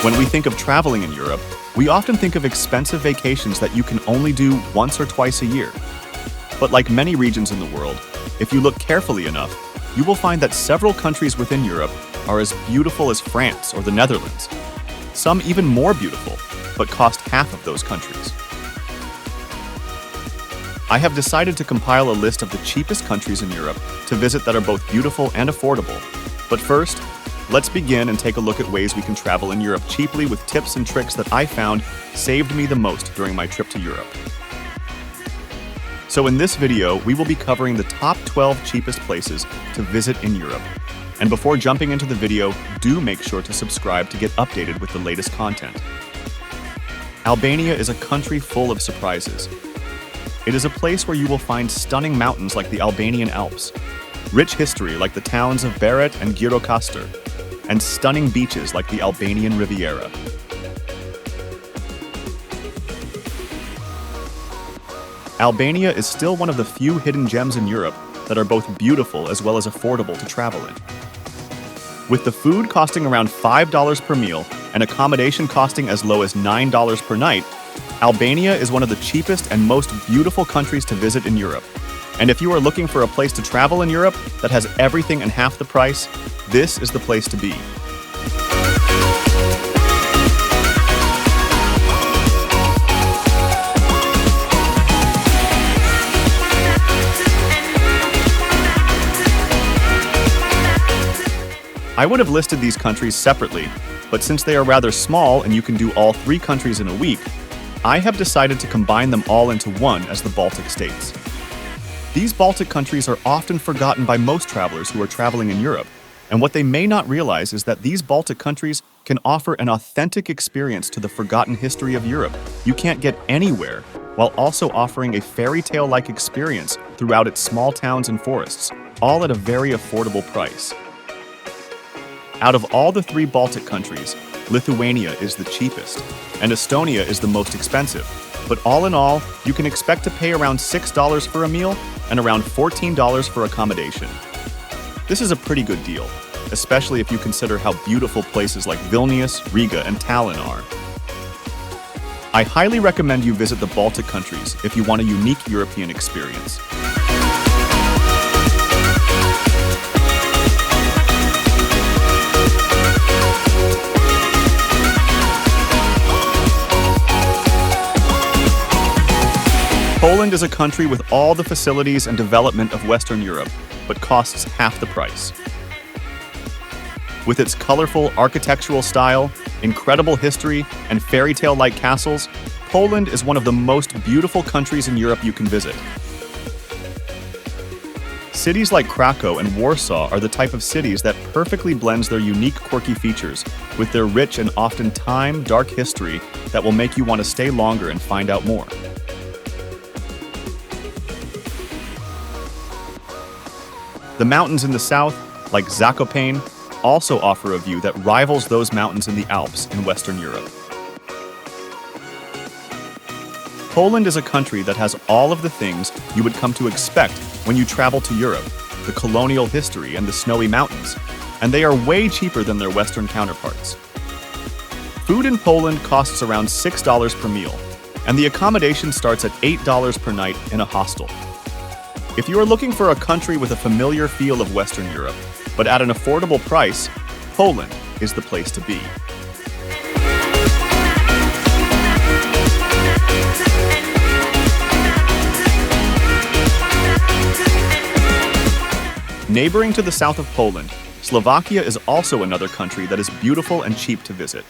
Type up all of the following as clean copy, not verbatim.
When we think of traveling in Europe, we often think of expensive vacations that you can only do once or twice a year. But like many regions in the world, if you look carefully enough, you will find that several countries within Europe are as beautiful as France or the Netherlands. Some even more beautiful, but cost half of those countries. I have decided to compile a list of the cheapest countries in Europe to visit that are both beautiful and affordable. But first, let's begin and take a look at ways we can travel in Europe cheaply with tips and tricks that I found saved me the most during my trip to Europe. So in this video, we will be covering the top 12 cheapest places to visit in Europe. And before jumping into the video, do make sure to subscribe to get updated with the latest content. Albania is a country full of surprises. It is a place where you will find stunning mountains like the Albanian Alps, rich history like the towns of Berat and Gjirokastër, and stunning beaches like the Albanian Riviera. Albania is still one of the few hidden gems in Europe that are both beautiful as well as affordable to travel in. With the food costing around $5 per meal and accommodation costing as low as $9 per night, Albania is one of the cheapest and most beautiful countries to visit in Europe. And if you are looking for a place to travel in Europe that has everything and half the price, this is the place to be. I would have listed these countries separately, but since they are rather small and you can do all 3 countries in a week, I have decided to combine them all into one as the Baltic states. These Baltic countries are often forgotten by most travelers who are traveling in Europe, and what they may not realize is that these Baltic countries can offer an authentic experience to the forgotten history of Europe you can't get anywhere, while also offering a fairy tale-like experience throughout its small towns and forests, all at a very affordable price. Out of all the 3 Baltic countries, Lithuania is the cheapest, and Estonia is the most expensive. But all in all, you can expect to pay around $6 for a meal and around $14 for accommodation. This is a pretty good deal, especially if you consider how beautiful places like Vilnius, Riga, and Tallinn are. I highly recommend you visit the Baltic countries if you want a unique European experience. Poland is a country with all the facilities and development of Western Europe, but costs half the price. With its colorful architectural style, incredible history, and fairy tale-like castles, Poland is one of the most beautiful countries in Europe you can visit. Cities like Krakow and Warsaw are the type of cities that perfectly blends their unique quirky features with their rich and often dark history that will make you want to stay longer and find out more. The mountains in the south, like Zakopane, also offer a view that rivals those mountains in the Alps in Western Europe. Poland is a country that has all of the things you would come to expect when you travel to Europe, the colonial history and the snowy mountains, and they are way cheaper than their Western counterparts. Food in Poland costs around $6 per meal, and the accommodation starts at $8 per night in a hostel. If you are looking for a country with a familiar feel of Western Europe, but at an affordable price, Poland is the place to be. Neighboring to the south of Poland, Slovakia is also another country that is beautiful and cheap to visit.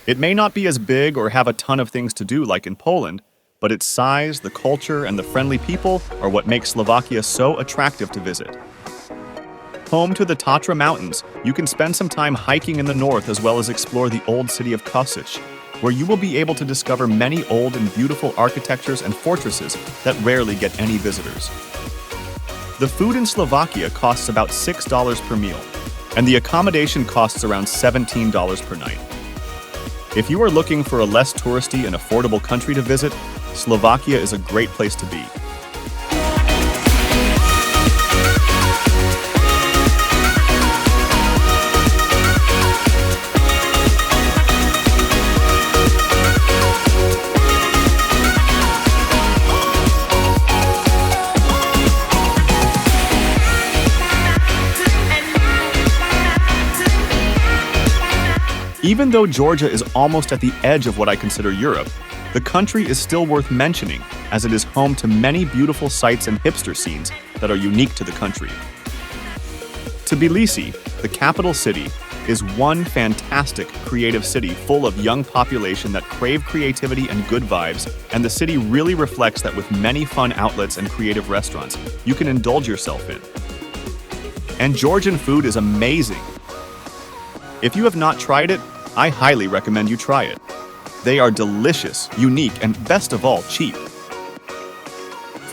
It may not be as big or have a ton of things to do like in Poland, but its size, the culture, and the friendly people are what makes Slovakia so attractive to visit. Home to the Tatra Mountains, you can spend some time hiking in the north as well as explore the old city of Kosice, where you will be able to discover many old and beautiful architectures and fortresses that rarely get any visitors. The food in Slovakia costs about $6 per meal, and the accommodation costs around $17 per night. If you are looking for a less touristy and affordable country to visit, Slovakia is a great place to be. Even though Georgia is almost at the edge of what I consider Europe, the country is still worth mentioning as it is home to many beautiful sights and hipster scenes that are unique to the country. Tbilisi, the capital city, is one fantastic creative city full of young population that crave creativity and good vibes, and the city really reflects that with many fun outlets and creative restaurants you can indulge yourself in. And Georgian food is amazing. If you have not tried it, I highly recommend you try it. They are delicious, unique, and best of all, cheap.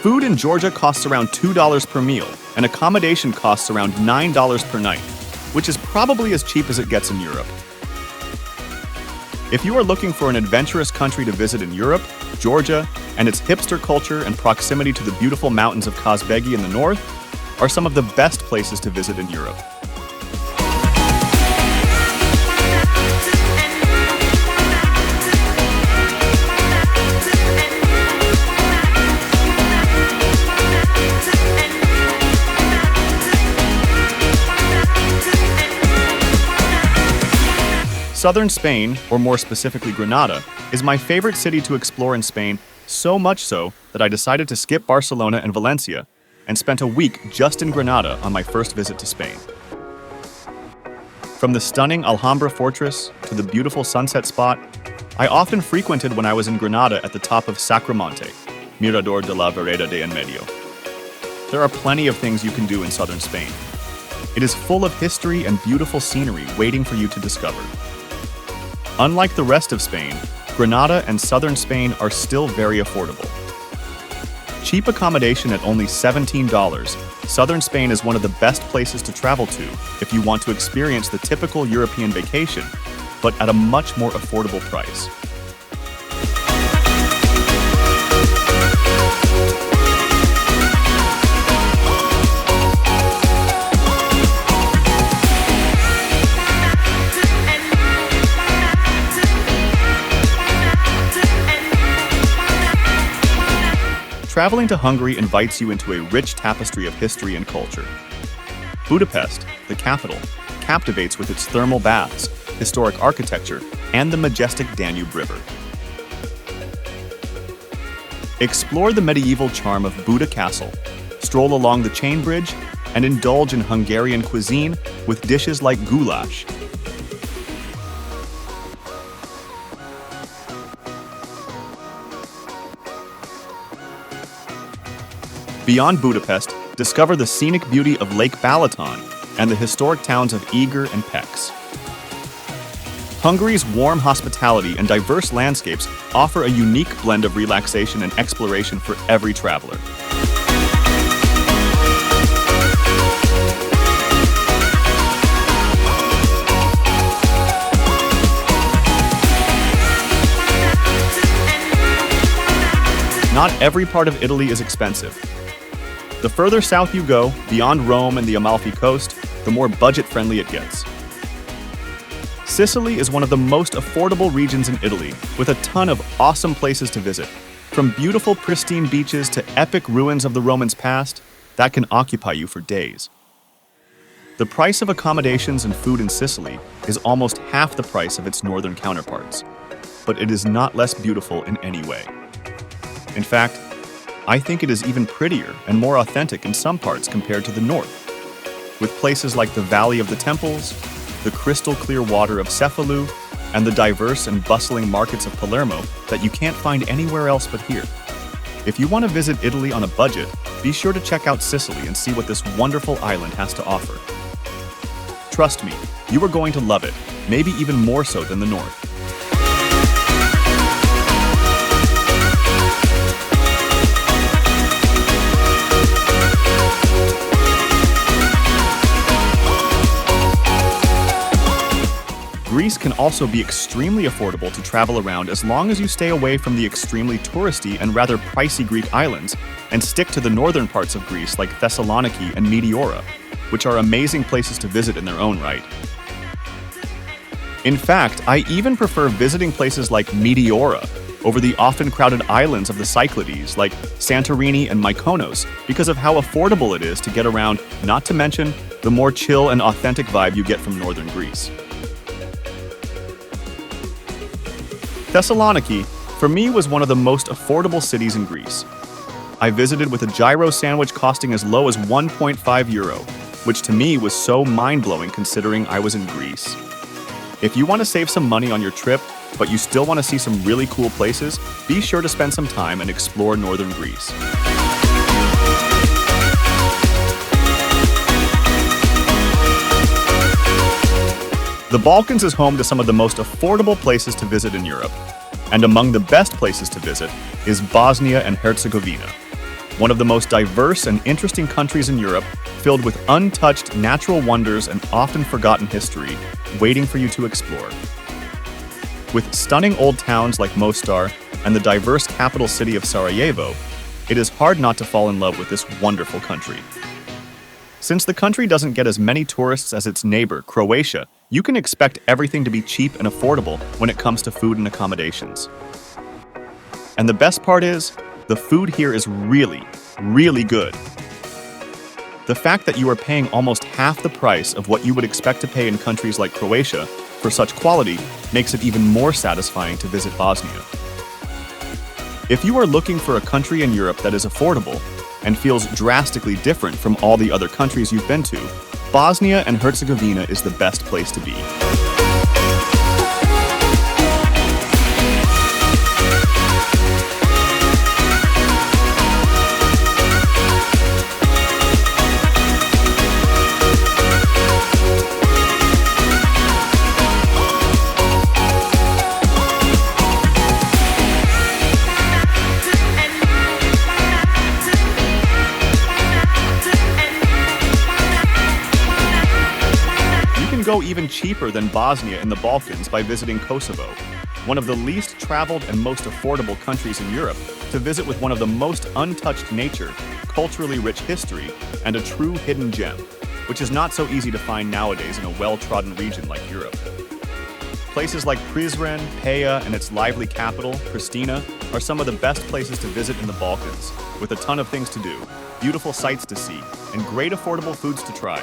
Food in Georgia costs around $2 per meal, and accommodation costs around $9 per night, which is probably as cheap as it gets in Europe. If you are looking for an adventurous country to visit in Europe, Georgia, and its hipster culture and proximity to the beautiful mountains of Kazbegi in the north, are some of the best places to visit in Europe. Southern Spain, or more specifically Granada, is my favorite city to explore in Spain, so much so that I decided to skip Barcelona and Valencia and spent a week just in Granada on my first visit to Spain. From the stunning Alhambra fortress to the beautiful sunset spot, I often frequented when I was in Granada at the top of Sacromonte, Mirador de la Vereda de En Medio. There are plenty of things you can do in southern Spain. It is full of history and beautiful scenery waiting for you to discover. Unlike the rest of Spain, Granada and southern Spain are still very affordable. Cheap accommodation at only $17, southern Spain is one of the best places to travel to if you want to experience the typical European vacation, but at a much more affordable price. Traveling to Hungary invites you into a rich tapestry of history and culture. Budapest, the capital, captivates with its thermal baths, historic architecture, and the majestic Danube River. Explore the medieval charm of Buda Castle, stroll along the chain bridge, and indulge in Hungarian cuisine with dishes like goulash. Beyond Budapest, discover the scenic beauty of Lake Balaton and the historic towns of Eger and Pécs. Hungary's warm hospitality and diverse landscapes offer a unique blend of relaxation and exploration for every traveler. Not every part of Italy is expensive. The further south you go, beyond Rome and the Amalfi Coast, the more budget-friendly it gets. Sicily is one of the most affordable regions in Italy, with a ton of awesome places to visit. From beautiful, pristine beaches to epic ruins of the Romans' past, that can occupy you for days. The price of accommodations and food in Sicily is almost half the price of its northern counterparts, but it is not less beautiful in any way. In fact, I think it is even prettier and more authentic in some parts compared to the north, with places like the Valley of the Temples, the crystal-clear water of Cefalù, and the diverse and bustling markets of Palermo that you can't find anywhere else but here. If you want to visit Italy on a budget, be sure to check out Sicily and see what this wonderful island has to offer. Trust me, you are going to love it, maybe even more so than the north. Greece can also be extremely affordable to travel around as long as you stay away from the extremely touristy and rather pricey Greek islands and stick to the northern parts of Greece like Thessaloniki and Meteora, which are amazing places to visit in their own right. In fact, I even prefer visiting places like Meteora over the often crowded islands of the Cyclades like Santorini and Mykonos because of how affordable it is to get around, not to mention the more chill and authentic vibe you get from northern Greece. Thessaloniki, for me, was one of the most affordable cities in Greece. I visited with a gyro sandwich costing as low as €1.5, which to me was so mind-blowing considering I was in Greece. If you want to save some money on your trip, but you still want to see some really cool places, be sure to spend some time and explore northern Greece. The Balkans is home to some of the most affordable places to visit in Europe, and among the best places to visit is Bosnia and Herzegovina, one of the most diverse and interesting countries in Europe, filled with untouched natural wonders and often forgotten history, waiting for you to explore. With stunning old towns like Mostar and the diverse capital city of Sarajevo, it is hard not to fall in love with this wonderful country. Since the country doesn't get as many tourists as its neighbor, Croatia, you can expect everything to be cheap and affordable when it comes to food and accommodations. And the best part is, the food here is really, really good. The fact that you are paying almost half the price of what you would expect to pay in countries like Croatia for such quality makes it even more satisfying to visit Bosnia. If you are looking for a country in Europe that is affordable and feels drastically different from all the other countries you've been to, Bosnia and Herzegovina is the best place to be. Go even cheaper than Bosnia in the Balkans by visiting Kosovo, one of the least traveled and most affordable countries in Europe, to visit with one of the most untouched nature, culturally rich history, and a true hidden gem, which is not so easy to find nowadays in a well-trodden region like Europe. Places like Prizren, Peja, and its lively capital, Pristina, are some of the best places to visit in the Balkans, with a ton of things to do, beautiful sights to see, and great affordable foods to try.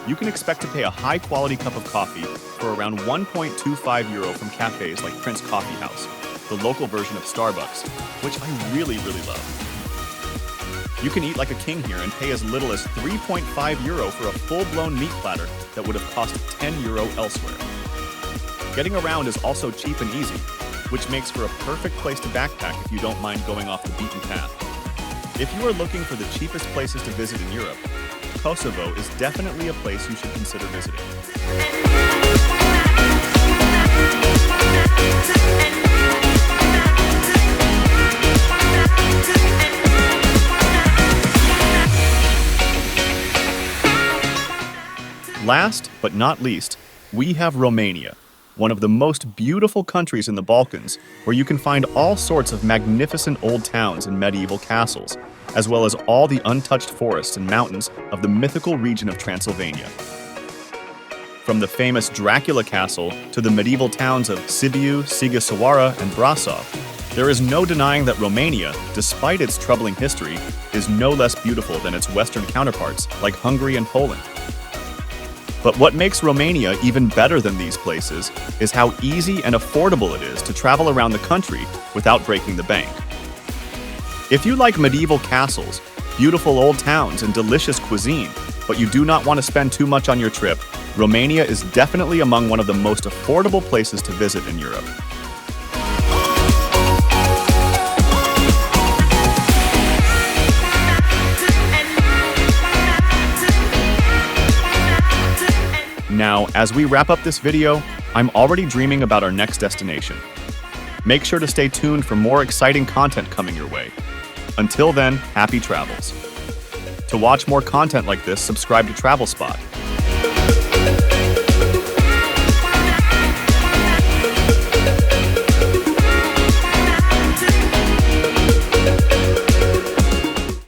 You can expect to pay a high-quality cup of coffee for around €1.25 from cafes like Prince Coffee House, the local version of Starbucks, which I really, really love. You can eat like a king here and pay as little as €3.5 for a full-blown meat platter that would have cost €10 elsewhere. Getting around is also cheap and easy, which makes for a perfect place to backpack if you don't mind going off the beaten path. If you are looking for the cheapest places to visit in Europe, Kosovo is definitely a place you should consider visiting. Last but not least, we have Romania, one of the most beautiful countries in the Balkans, where you can find all sorts of magnificent old towns and medieval castles, as well as all the untouched forests and mountains of the mythical region of Transylvania. From the famous Dracula Castle to the medieval towns of Sibiu, Sighisoara, and Brasov, there is no denying that Romania, despite its troubling history, is no less beautiful than its Western counterparts like Hungary and Poland. But what makes Romania even better than these places is how easy and affordable it is to travel around the country without breaking the bank. If you like medieval castles, beautiful old towns, and delicious cuisine, but you do not want to spend too much on your trip, Romania is definitely among one of the most affordable places to visit in Europe. Now, as we wrap up this video, I'm already dreaming about our next destination. Make sure to stay tuned for more exciting content coming your way. Until then, happy travels. To watch more content like this, subscribe to Travelspot.